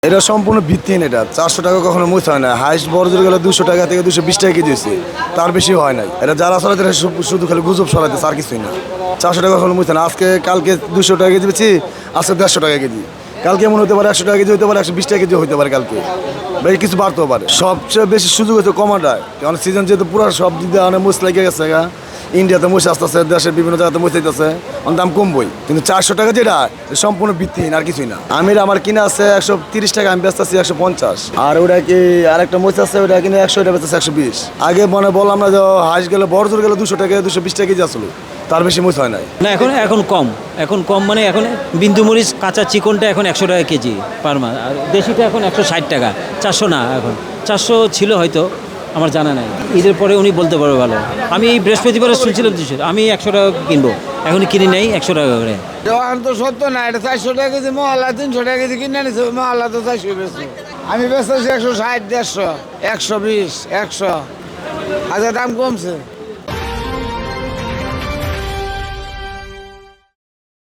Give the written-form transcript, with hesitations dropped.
এটা সম্পূর্ণ ভিত্তিহীন। এটা 400 টাকা কখনো মুছ হয় না। হাইস্ট বড় জোর গেলে 200 টাকা থেকে 220 টাকা কেজি হয়েছে, তার বেশি হয় নাই। এটা যারা চলাতে শুধু খালি গুজব ছড়াইতেছে, আর কিছুই না। 400 টাকা কখনো মুছ না। আজকে কালকে 200 টাকা কেজি বেছি, আজকে 150 টাকা কেজি। কালকে এমন হতে পারে 100 টাকা কেজি হতে পারে, 120 টাকা কেজি হতে পারে কালকে। বেশি কিছু বাড়তেও পারে। সবচেয়ে বেশি সুযোগ হচ্ছে কমাটায়, কারণ সিজন যেহেতু পুরো সব দিক দিয়ে অনেক মুছ লেগে গেছে। ইন্ডিয়াতে মুছ আসতে আসতে দেশের বিভিন্ন জায়গাতে মুছ দিতেছে, দাম কমবই। কিন্তু 400 টাকা যেটা সম্পূর্ণ ভিত্তিহীন, আর কিছুই না। আমার কিনা আছে 130 টাকা, আমি ব্যস্ত আছি 150। আর ওটা কি আরেকটা মুছ আছে, ওটা কিনে 100, এটা বেচতেছে 120। আগে মনে বললাম না যে হাঁস গেলে বড় জোর গেলে 200 টাকা 220 টাকা কেজি আসলো, তার বেশি মুছ হয় নাই। না, এখন কম মানে এখন বিন্দু মরিচ কাঁচা চিকনটা এখন 100 টাকা কেজি পার মাস, আর দেশিটা এখন 160 টাকা। 400 না, এখন 400 ছিল হয়তো, আমার জানা নাই। ঈদের পরে উনি বলতে পারবে ভালো। আমি এই বৃহস্পতিবারে শুনছিলাম 200, আমি 100 টাকা কিনবো, এখন কিনি নেই 100 টাকা করে। এখন তো সত্য না, এটা 400 টাকা কেজি মহল্লা, 300 টাকা কেজি কিনে নিচ্ছে মহল্লা, তো 400 বেশি। আমি বেচতেছি 160, 150, 120, 100। আজকে দাম কমছে।